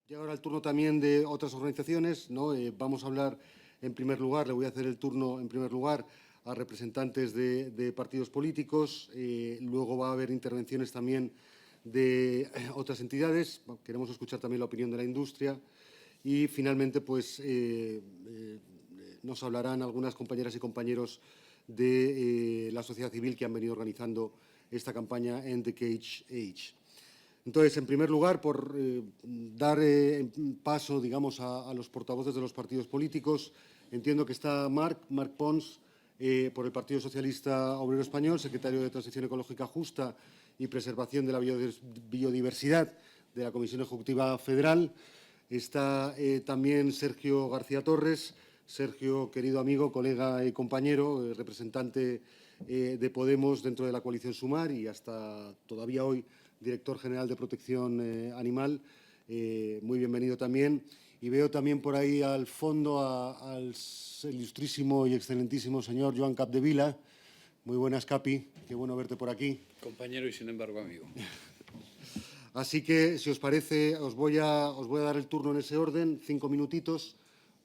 Llega ahora el turno también de otras organizaciones, ¿no? Vamos a hablar en primer lugar, le voy a hacer el turno en primer lugar a representantes de partidos políticos, luego va a haber intervenciones también de otras entidades, queremos escuchar también la opinión de la industria y finalmente pues nos hablarán algunas compañeras y compañeros de la sociedad civil que han venido organizando esta campaña End the Cage Age. Entonces, en primer lugar, por dar paso, digamos, a los portavoces de los partidos políticos, entiendo que está Marc Pons, por el Partido Socialista Obrero Español, secretario de Transición Ecológica Justa y Preservación de la Biodiversidad de la Comisión Ejecutiva Federal. Está también Sergio García Torres. Sergio, querido amigo, colega y compañero, representante de Podemos dentro de la coalición Sumar y hasta todavía hoy director general de Protección Animal. Muy bienvenido también. Y veo también por ahí al fondo al ilustrísimo y excelentísimo señor Joan Capdevila. Muy buenas, Capi. Qué bueno verte por aquí. Compañero y, sin embargo, amigo. Así que, si os parece, os voy a dar el turno en ese orden, 5 minutitos,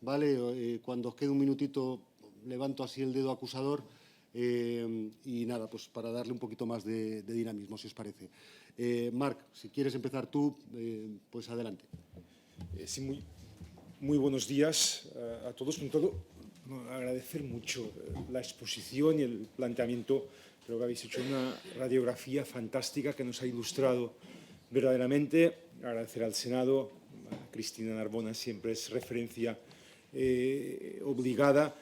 ¿vale? Cuando os quede un minutito, levanto así el dedo acusador y nada, pues para darle un poquito más de dinamismo, si os parece. Marc, si quieres empezar tú, pues adelante. Sí, muy buenos días a todos. Con todo, agradecer mucho la exposición y el planteamiento. Creo que habéis hecho una radiografía fantástica que nos ha ilustrado verdaderamente. Agradecer al Senado, a Cristina Narbona, siempre es referencia obligada.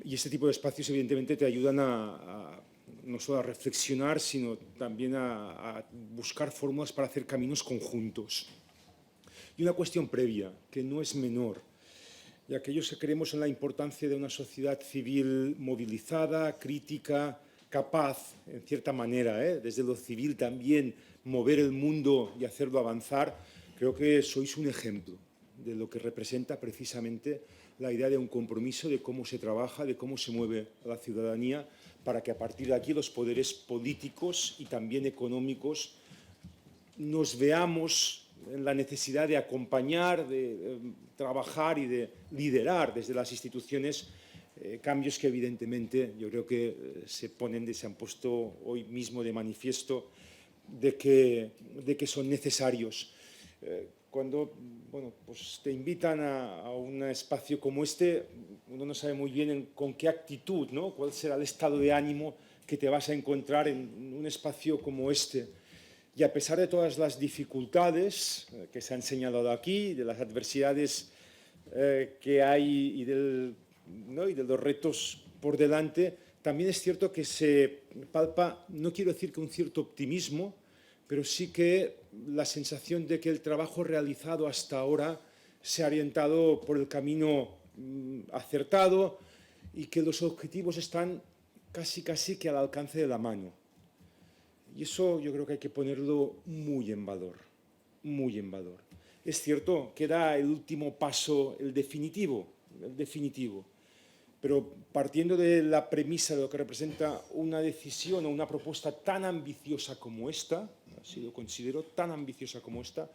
Y este tipo de espacios, evidentemente, te ayudan no solo a reflexionar, sino también a buscar fórmulas para hacer caminos conjuntos. Y una cuestión previa, que no es menor, y aquellos que creemos en la importancia de una sociedad civil movilizada, crítica, capaz, en cierta manera, desde lo civil también, mover el mundo y hacerlo avanzar, creo que sois un ejemplo de lo que representa precisamente la idea de un compromiso, de cómo se trabaja, de cómo se mueve la ciudadanía, para que a partir de aquí los poderes políticos y también económicos nos veamos en la necesidad de acompañar, de trabajar y de liderar desde las instituciones cambios que evidentemente yo creo que se han puesto hoy mismo de manifiesto de que son necesarios. Cuando pues te invitan a un espacio como este, uno no sabe muy bien con qué actitud, ¿no? Cuál será el estado de ánimo que te vas a encontrar en un espacio como este. Y a pesar de todas las dificultades que se han señalado aquí, de las adversidades que hay y de los retos por delante, también es cierto que se palpa, no quiero decir que un cierto optimismo, pero sí que la sensación de que el trabajo realizado hasta ahora se ha orientado por el camino acertado y que los objetivos están casi que al alcance de la mano. Y eso yo creo que hay que ponerlo muy en valor, muy en valor. Es cierto, queda el último paso, el definitivo, pero partiendo de la premisa de lo que representa una decisión o una propuesta tan ambiciosa como esta, así lo considero, tan ambiciosa como esta,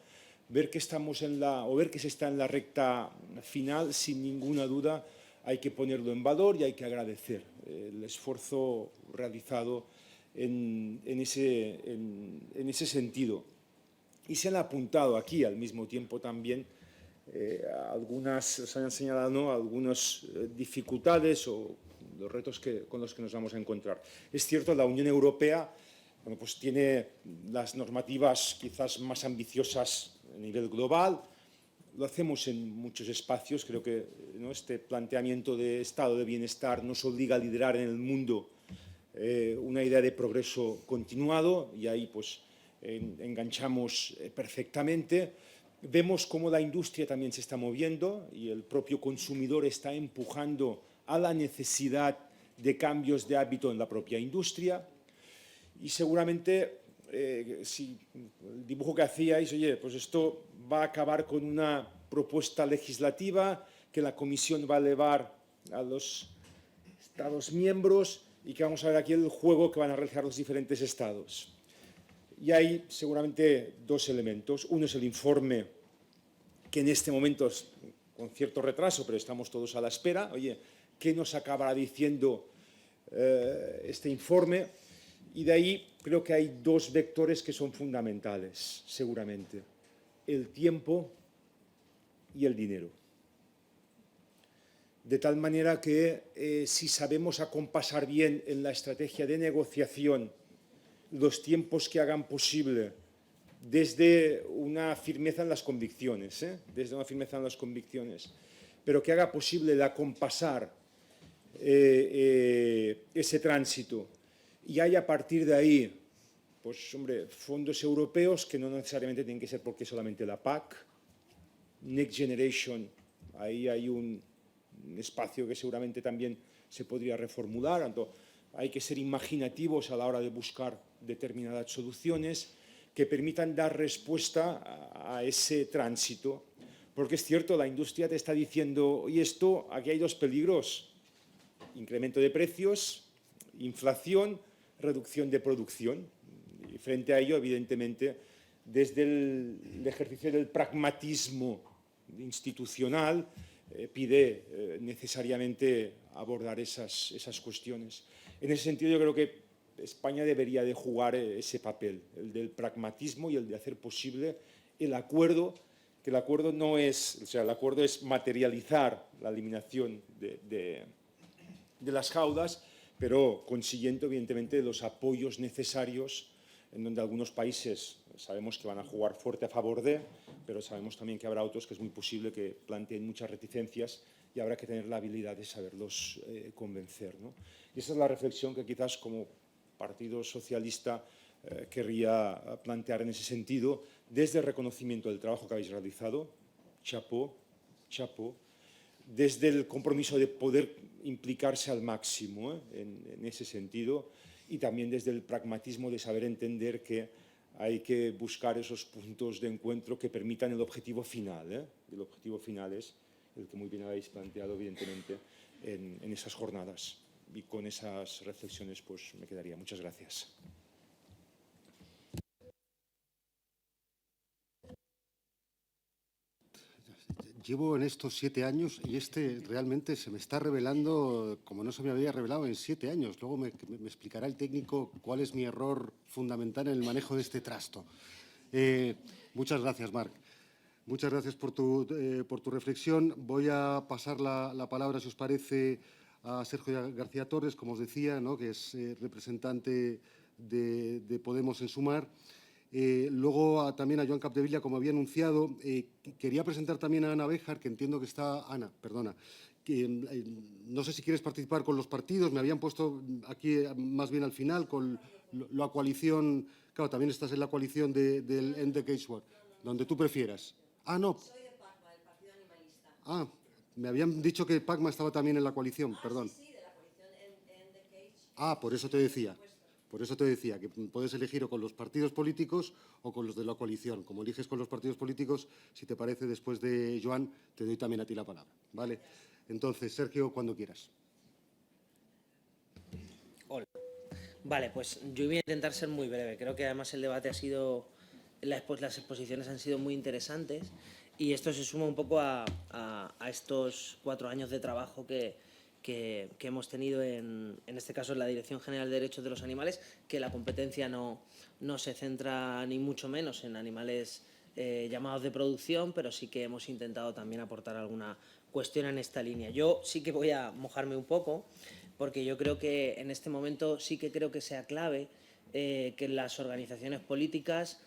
ver que se está en la recta final, sin ninguna duda, hay que ponerlo en valor y hay que agradecer el esfuerzo realizado en ese sentido. Y se han apuntado aquí al mismo tiempo también se han señalado, ¿no?, algunas dificultades o los retos con los que nos vamos a encontrar. Es cierto, la Unión Europea pues tiene las normativas quizás más ambiciosas a nivel global. Lo hacemos en muchos espacios. Creo que, ¿no?, este planteamiento de estado de bienestar nos obliga a liderar en el mundo una idea de progreso continuado, y ahí pues enganchamos perfectamente. Vemos cómo la industria también se está moviendo y el propio consumidor está empujando a la necesidad de cambios de hábito en la propia industria. Y seguramente, si el dibujo que hacíais, oye, pues esto va a acabar con una propuesta legislativa que la Comisión va a elevar a los Estados miembros y que vamos a ver aquí el juego que van a realizar los diferentes Estados. Y hay seguramente dos elementos. Uno es el informe que en este momento, con cierto retraso, pero estamos todos a la espera, oye, ¿qué nos acabará diciendo este informe? Y de ahí creo que hay dos vectores que son fundamentales, seguramente: el tiempo y el dinero. De tal manera que si sabemos acompasar bien en la estrategia de negociación los tiempos que hagan posible desde una firmeza en las convicciones, pero que haga posible el acompasar ese tránsito, y hay a partir de ahí, pues hombre, fondos europeos que no necesariamente tienen que ser porque solamente la PAC, Next Generation, ahí hay un espacio que seguramente también se podría reformular, hay que ser imaginativos a la hora de buscar determinadas soluciones que permitan dar respuesta a ese tránsito. Porque es cierto, la industria te está diciendo, y esto, aquí hay dos peligros: incremento de precios, inflación, reducción de producción. Y frente a ello, evidentemente, desde el ejercicio del pragmatismo institucional, pide necesariamente abordar esas cuestiones. En ese sentido, yo creo que España debería de jugar ese papel, el del pragmatismo y el de hacer posible el acuerdo, que el acuerdo no es, o sea, el acuerdo es materializar la eliminación de las jaulas, pero consiguiendo, evidentemente, los apoyos necesarios, en donde algunos países sabemos que van a jugar fuerte a favor de, pero sabemos también que habrá otros que es muy posible que planteen muchas reticencias y habrá que tener la habilidad de saberlos convencer, ¿no? Y esa es la reflexión que quizás como Partido Socialista querría plantear en ese sentido, desde el reconocimiento del trabajo que habéis realizado, chapó, chapó, desde el compromiso de poder implicarse al máximo en ese sentido, y también desde el pragmatismo de saber entender que hay que buscar esos puntos de encuentro que permitan el objetivo final. El objetivo final es el que muy bien habéis planteado, evidentemente, en esas jornadas. Y con esas reflexiones pues me quedaría. Muchas gracias. Llevo en estos 7 años y realmente se me está revelando como no se me había revelado en 7 años. Luego me explicará el técnico cuál es mi error fundamental en el manejo de este trasto. Muchas gracias, Marc. Muchas gracias por tu reflexión. Voy a pasar la palabra, si os parece, a Sergio García Torres, como os decía, ¿no?, que es representante de Podemos en Sumar. Luego también a Joan Capdevila, como había anunciado. Quería presentar también a Ana Béjar, que entiendo que está… Ana, perdona. No sé si quieres participar con los partidos. Me habían puesto aquí más bien al final con la coalición. Claro, también estás en la coalición del End the Cage War, donde tú prefieras. Ah, no. Soy de PACMA, del Partido Animalista. Ah, me habían dicho que PACMA estaba también en la coalición, perdón. Sí, de la coalición End the Cage. Ah, por eso te decía. Por eso te decía que puedes elegir o con los partidos políticos o con los de la coalición. Como eliges con los partidos políticos, si te parece, después de Joan, te doy también a ti la palabra, ¿vale? Entonces, Sergio, cuando quieras. Hola. Vale, pues yo voy a intentar ser muy breve. Creo que además el debate ha sido… Las exposiciones han sido muy interesantes y esto se suma un poco a estos 4 años de trabajo que hemos tenido en este caso en la Dirección General de Derechos de los Animales, que la competencia no se centra ni mucho menos en animales llamados de producción, pero sí que hemos intentado también aportar alguna cuestión en esta línea. Yo sí que voy a mojarme un poco, porque yo creo que en este momento sí que creo que sea clave que las organizaciones políticas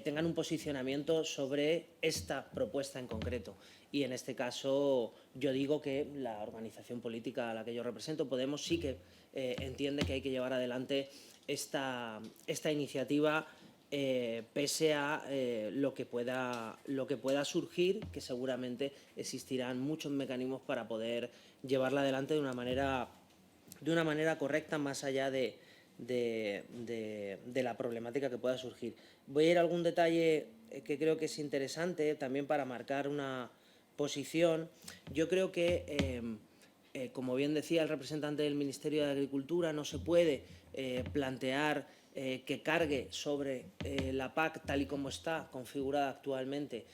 tengan un posicionamiento sobre esta propuesta en concreto. Y en este caso yo digo que la organización política a la que yo represento, Podemos, sí que entiende que hay que llevar adelante esta iniciativa pese a lo que pueda surgir, que seguramente existirán muchos mecanismos para poder llevarla adelante de una manera correcta, más allá de la problemática que pueda surgir. Voy a ir a algún detalle que creo que es interesante también para marcar una posición. Yo creo que, como bien decía el representante del Ministerio de Agricultura, no se puede plantear que cargue sobre la PAC tal y como está configurada actualmente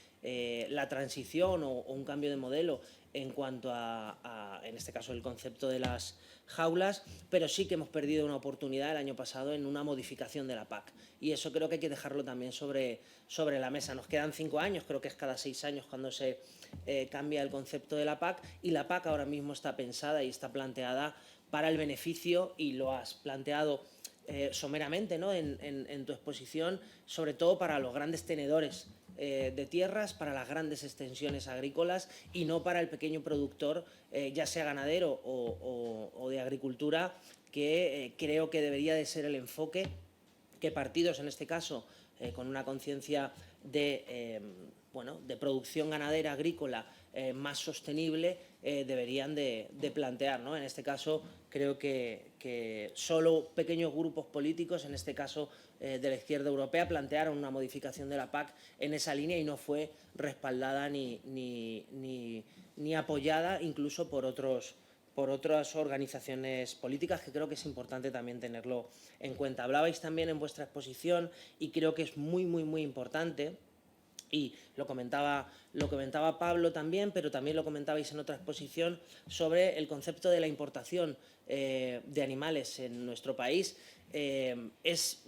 la transición o un cambio de modelo en cuanto a, en este caso, el concepto de las jaulas, pero sí que hemos perdido una oportunidad el año pasado en una modificación de la PAC. Y eso creo que hay que dejarlo también sobre la mesa. Nos quedan 5 años, creo que es cada 6 años cuando se cambia el concepto de la PAC, y la PAC ahora mismo está pensada y está planteada para el beneficio, y lo has planteado someramente, ¿no?, en tu exposición, sobre todo para los grandes tenedores de tierras, para las grandes extensiones agrícolas, y no para el pequeño productor, ya sea ganadero o de agricultura, que creo que debería de ser el enfoque que partidos, en este caso, con una conciencia de producción ganadera agrícola más sostenible, deberían de plantear, ¿no? En este caso, creo que solo pequeños grupos políticos, en este caso de la izquierda europea, plantearon una modificación de la PAC en esa línea y no fue respaldada ni apoyada incluso por otras organizaciones políticas, que creo que es importante también tenerlo en cuenta. Hablabais también en vuestra exposición, y creo que es muy, muy, muy importante, y lo comentaba Pablo también, pero también lo comentabais en otra exposición, sobre el concepto de la importación de animales en nuestro país. Es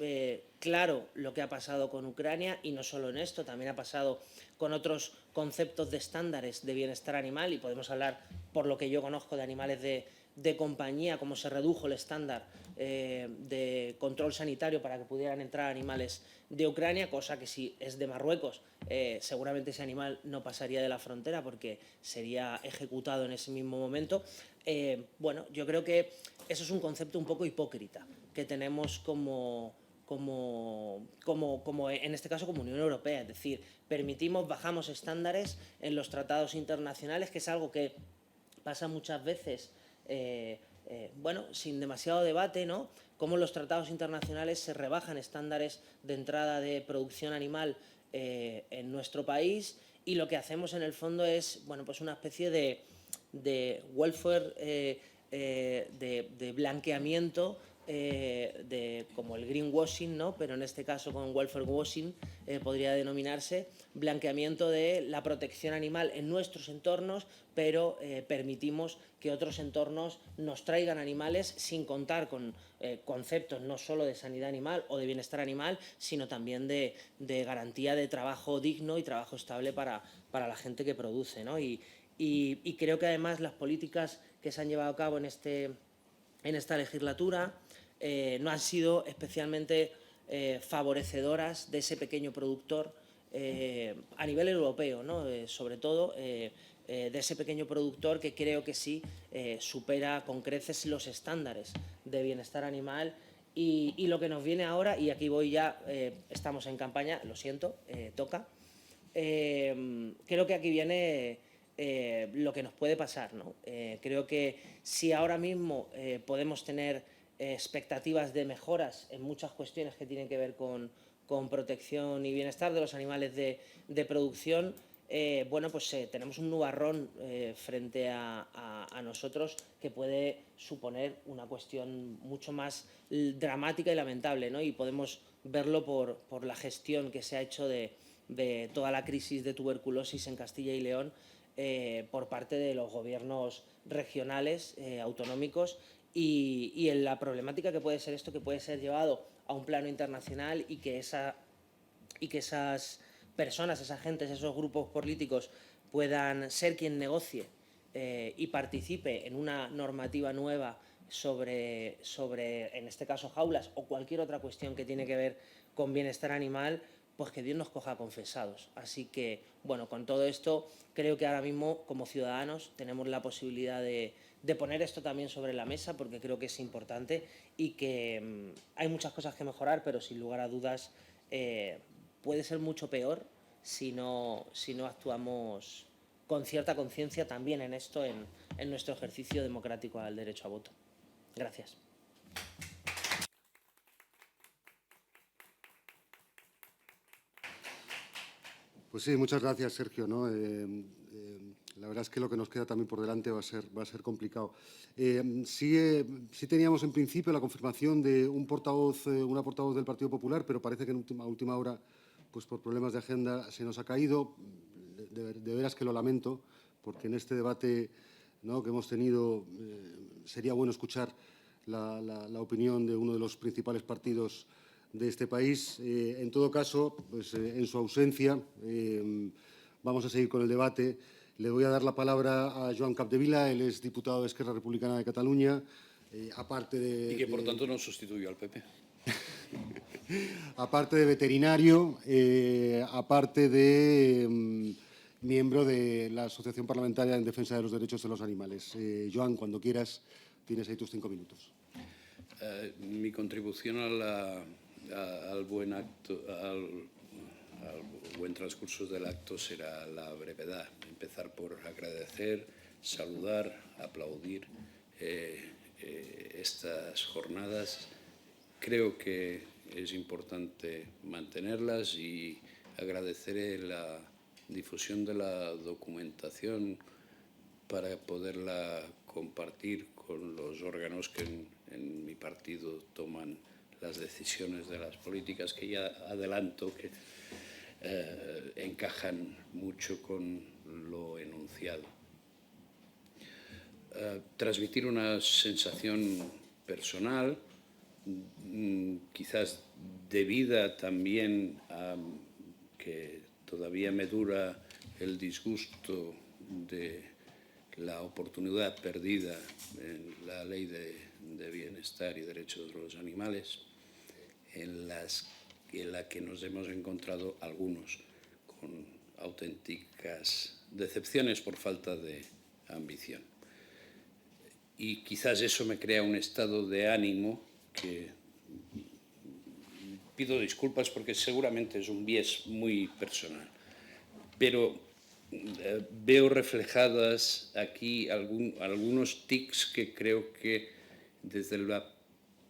claro lo que ha pasado con Ucrania, y no solo en esto, también ha pasado con otros conceptos de estándares de bienestar animal, y podemos hablar, por lo que yo conozco, de animales de compañía, cómo se redujo el estándar de control sanitario para que pudieran entrar animales de Ucrania, cosa que, si es de Marruecos, seguramente ese animal no pasaría de la frontera porque sería ejecutado en ese mismo momento. Yo creo que eso es un concepto un poco hipócrita que tenemos como en este caso como Unión Europea. Es decir, bajamos estándares en los tratados internacionales, que es algo que pasa muchas veces sin demasiado debate, ¿no? Cómo los tratados internacionales se rebajan estándares de entrada de producción animal en nuestro país, y lo que hacemos en el fondo es una especie de welfare, de blanqueamiento, como el greenwashing, ¿no? Pero en este caso con welfare washing podría denominarse blanqueamiento de la protección animal en nuestros entornos, pero permitimos que otros entornos nos traigan animales sin contar con conceptos no solo de sanidad animal o de bienestar animal, sino también de garantía de trabajo digno y trabajo estable para la gente que produce, ¿no? Y creo que además las políticas que se han llevado a cabo en esta legislatura no han sido especialmente favorecedoras de ese pequeño productor a nivel europeo, ¿no? Sobre todo de ese pequeño productor que creo que sí supera con creces los estándares de bienestar animal. Y lo que nos viene ahora, y aquí voy ya, estamos en campaña, lo siento, toca, creo que aquí viene lo que nos puede pasar, ¿no? Creo que si ahora mismo podemos tener expectativas de mejoras en muchas cuestiones que tienen que ver con protección y bienestar de los animales de producción, tenemos un nubarrón frente a nosotros que puede suponer una cuestión mucho más dramática y lamentable, ¿no? Y podemos verlo por la gestión que se ha hecho de toda la crisis de tuberculosis en Castilla y León por parte de los gobiernos regionales, autonómicos, y en la problemática que puede ser esto, que puede ser llevado a un plano internacional, y que esas personas, esas gentes, esos grupos políticos puedan ser quien negocie y participe en una normativa nueva sobre, en este caso, jaulas o cualquier otra cuestión que tiene que ver con bienestar animal, pues que Dios nos coja confesados. Así que, con todo esto, creo que ahora mismo, como ciudadanos, tenemos la posibilidad de poner esto también sobre la mesa, porque creo que es importante y que hay muchas cosas que mejorar, pero sin lugar a dudas puede ser mucho peor si no actuamos con cierta conciencia también en esto, en nuestro ejercicio democrático al derecho a voto. Gracias. Pues sí, muchas gracias, Sergio, ¿no? La verdad es que lo que nos queda también por delante va a ser complicado. Sí teníamos en principio la confirmación de una portavoz del Partido Popular, pero parece que a última hora, pues por problemas de agenda, se nos ha caído. De veras que lo lamento, porque en este debate, ¿no?, que hemos tenido sería bueno escuchar la opinión de uno de los principales partidos de este país. En todo caso, pues, en su ausencia, vamos a seguir con el debate. Le voy a dar la palabra a Joan Capdevila, él es diputado de Esquerra Republicana de Cataluña, aparte de... Y que, por tanto, no sustituyó al PP. Aparte de veterinario, aparte de miembro de la Asociación Parlamentaria en Defensa de los Derechos de los Animales. Joan, cuando quieras, tienes ahí tus 5 minutos. Mi contribución al buen transcurso del acto será la brevedad. Empezar por agradecer, saludar, aplaudir estas jornadas. Creo que es importante mantenerlas y agradeceré la difusión de la documentación para poderla compartir con los órganos que en mi partido toman las decisiones de las políticas, que ya adelanto que encajan mucho con lo enunciado. Transmitir una sensación personal, quizás debida también a que todavía me dura el disgusto de la oportunidad perdida en la Ley de Bienestar y Derechos de los Animales, en la que nos hemos encontrado algunos con auténticas decepciones por falta de ambición. Y quizás eso me crea un estado de ánimo que pido disculpas porque seguramente es un bias muy personal, pero veo reflejadas aquí algunos tics que creo que desde la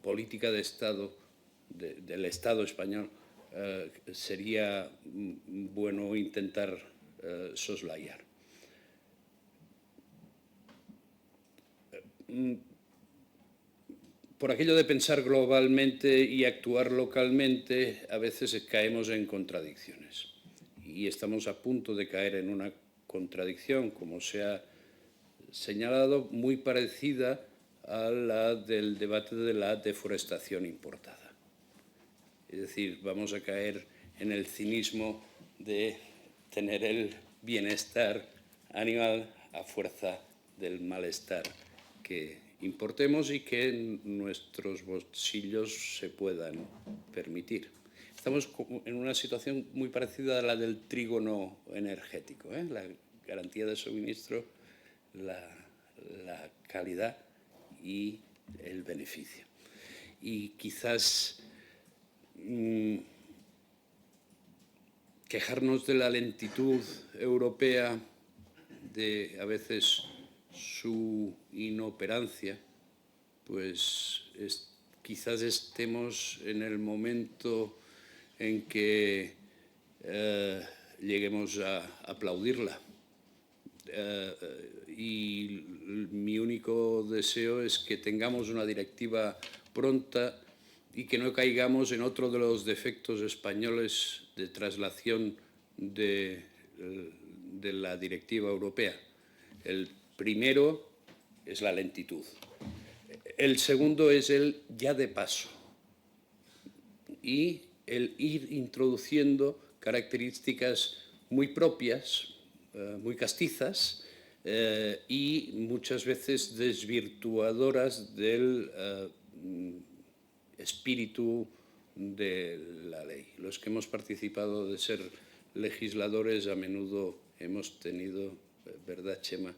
política de Estado, del Estado español, sería bueno intentar soslayar. Por aquello de pensar globalmente y actuar localmente, a veces caemos en contradicciones. Y estamos a punto de caer en una contradicción, como se ha señalado, muy parecida a la del debate de la deforestación importada. Es decir, vamos a caer en el cinismo de tener el bienestar animal a fuerza del malestar que importemos y que nuestros bolsillos se puedan permitir. Estamos en una situación muy parecida a la del trígono energético, la garantía de suministro, la calidad y el beneficio. Y quizás quejarnos de la lentitud europea, de a veces su inoperancia, pues quizás estemos en el momento en que lleguemos a aplaudirla. Y mi único deseo es que tengamos una directiva pronta y que no caigamos en otro de los defectos españoles de traslación de la directiva europea. El primero es la lentitud. El segundo es el ya de paso y el ir introduciendo características muy propias, muy castizas y muchas veces desvirtuadoras del espíritu de la ley. Los que hemos participado de ser legisladores a menudo hemos tenido, ¿verdad, Chema?,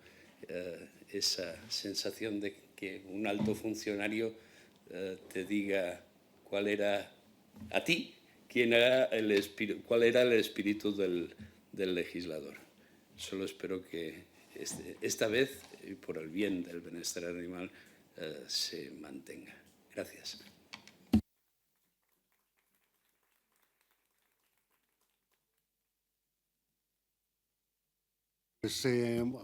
esa sensación de que un alto funcionario te diga cuál era a ti, cuál era el espíritu del legislador. Solo espero que esta vez, y por el bien del bienestar animal, se mantenga. Gracias. Pues,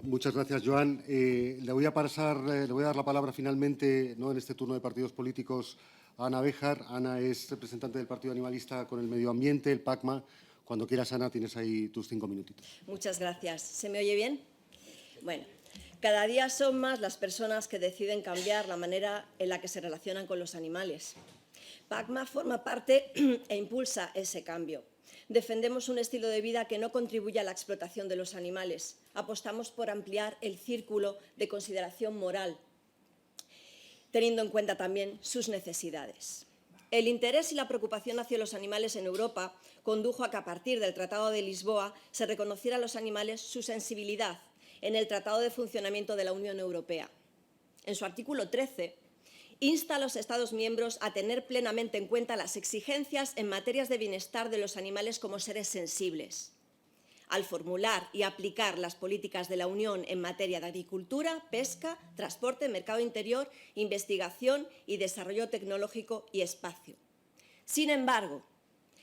muchas gracias, Joan. Le voy a dar la palabra finalmente, ¿no?, en este turno de partidos políticos, a Ana Béjar. Ana es representante del Partido Animalista con el Medio Ambiente, el PACMA. Cuando quieras, Ana, tienes ahí tus 5 minutitos. Muchas gracias. ¿Se me oye bien? Bueno, cada día son más las personas que deciden cambiar la manera en la que se relacionan con los animales. PACMA forma parte e impulsa ese cambio. Defendemos un estilo de vida que no contribuye a la explotación de los animales. Apostamos por ampliar el círculo de consideración moral, teniendo en cuenta también sus necesidades. El interés y la preocupación hacia los animales en Europa condujo a que, a partir del Tratado de Lisboa, se reconociera a los animales su sensibilidad en el Tratado de Funcionamiento de la Unión Europea. En su artículo 13, insta a los Estados miembros a tener plenamente en cuenta las exigencias en materias de bienestar de los animales como seres sensibles, al formular y aplicar las políticas de la Unión en materia de agricultura, pesca, transporte, mercado interior, investigación y desarrollo tecnológico y espacio. Sin embargo,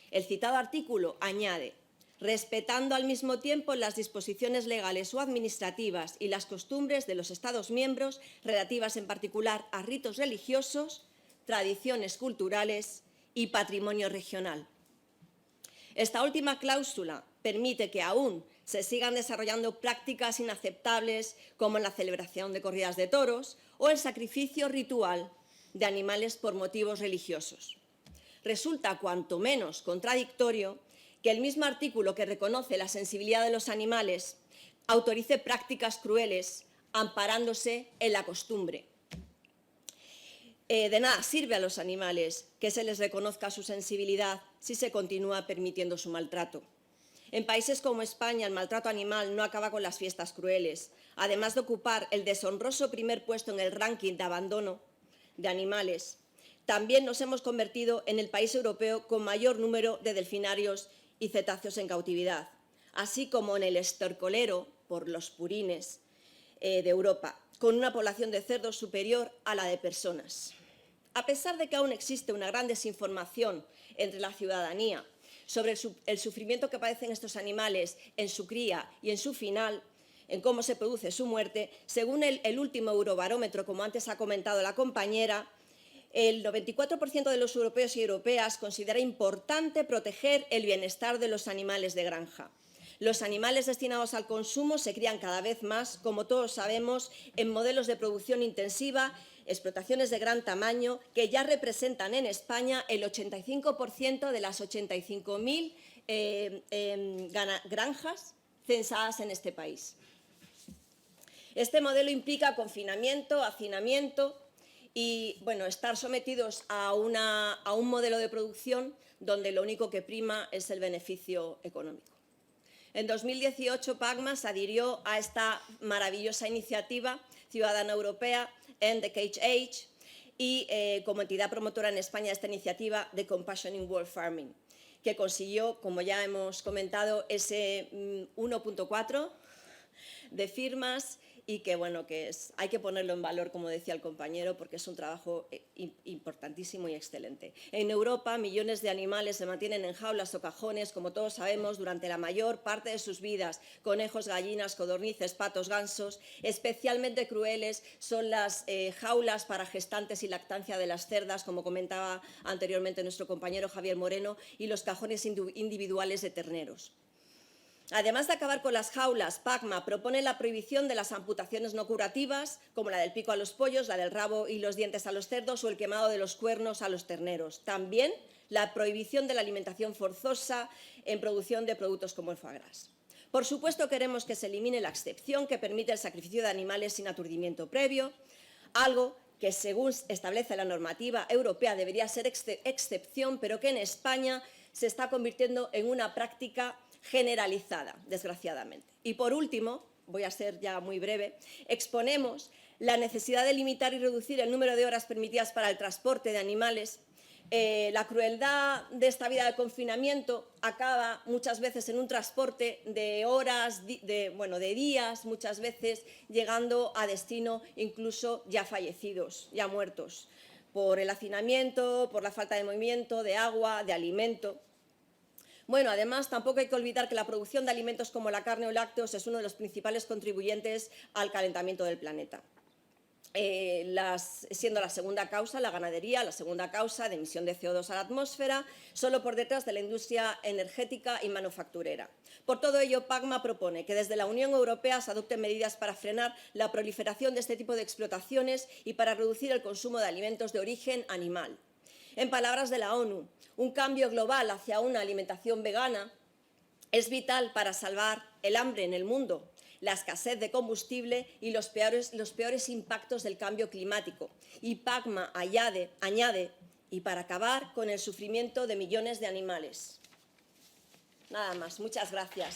el citado artículo añade: respetando al mismo tiempo las disposiciones legales o administrativas y las costumbres de los Estados miembros relativas en particular a ritos religiosos, tradiciones culturales y patrimonio regional. Esta última cláusula permite que aún se sigan desarrollando prácticas inaceptables como la celebración de corridas de toros o el sacrificio ritual de animales por motivos religiosos. Resulta cuanto menos contradictorio que el mismo artículo que reconoce la sensibilidad de los animales autorice prácticas crueles amparándose en la costumbre. De nada sirve a los animales que se les reconozca su sensibilidad si se continúa permitiendo su maltrato. En países como España, el maltrato animal no acaba con las fiestas crueles. Además de ocupar el deshonroso primer puesto en el ranking de abandono de animales, también nos hemos convertido en el país europeo con mayor número de delfinarios y cetáceos en cautividad, así como en el estercolero, por los purines, de Europa, con una población de cerdos superior a la de personas. A pesar de que aún existe una gran desinformación entre la ciudadanía sobre el sufrimiento que padecen estos animales en su cría y en su final, en cómo se produce su muerte, según el último Eurobarómetro, como antes ha comentado la compañera, el 94% de los europeos y europeas considera importante proteger el bienestar de los animales de granja. Los animales destinados al consumo se crían cada vez más, como todos sabemos, en modelos de producción intensiva, explotaciones de gran tamaño, que ya representan en España el 85% de las 85.000 granjas censadas en este país. Este modelo implica confinamiento, hacinamiento y, bueno, estar sometidos a un modelo de producción donde lo único que prima es el beneficio económico. En 2018, PACMA se adhirió a esta maravillosa iniciativa ciudadana europea, End the Cage Age, y como entidad promotora en España esta iniciativa de Compassion in World Farming, que consiguió, como ya hemos comentado, ese 1.4 de firmas y que, bueno, hay que ponerlo en valor, como decía el compañero, porque es un trabajo importantísimo y excelente. En Europa, millones de animales se mantienen en jaulas o cajones, como todos sabemos, durante la mayor parte de sus vidas. Conejos, gallinas, codornices, patos, gansos. Especialmente crueles son las jaulas para gestantes y lactancia de las cerdas, como comentaba anteriormente nuestro compañero Javier Moreno, y los cajones individuales de terneros. Además de acabar con las jaulas, PACMA propone la prohibición de las amputaciones no curativas, como la del pico a los pollos, la del rabo y los dientes a los cerdos o el quemado de los cuernos a los terneros. También la prohibición de la alimentación forzosa en producción de productos como el foie gras. Por supuesto, queremos que se elimine la excepción que permite el sacrificio de animales sin aturdimiento previo, algo que, según establece la normativa europea, debería ser excepción, pero que en España se está convirtiendo en una práctica generalizada, desgraciadamente. Y por último, voy a ser ya muy breve, exponemos la necesidad de limitar y reducir el número de horas permitidas para el transporte de animales. La crueldad de esta vida de confinamiento acaba muchas veces en un transporte de horas, de días, muchas veces llegando a destino incluso ya fallecidos, ya muertos, por el hacinamiento, por la falta de movimiento, de agua, de alimento. Bueno, además, tampoco hay que olvidar que la producción de alimentos como la carne o lácteos es uno de los principales contribuyentes al calentamiento del planeta. Siendo la segunda causa, la ganadería, la segunda causa de emisión de CO2 a la atmósfera, solo por detrás de la industria energética y manufacturera. Por todo ello, PACMA propone que desde la Unión Europea se adopten medidas para frenar la proliferación de este tipo de explotaciones y para reducir el consumo de alimentos de origen animal. En palabras de la ONU, un cambio global hacia una alimentación vegana es vital para salvar el hambre en el mundo, la escasez de combustible y los peores impactos del cambio climático. Y PACMA añade, y para acabar con el sufrimiento de millones de animales. Nada más. Muchas gracias.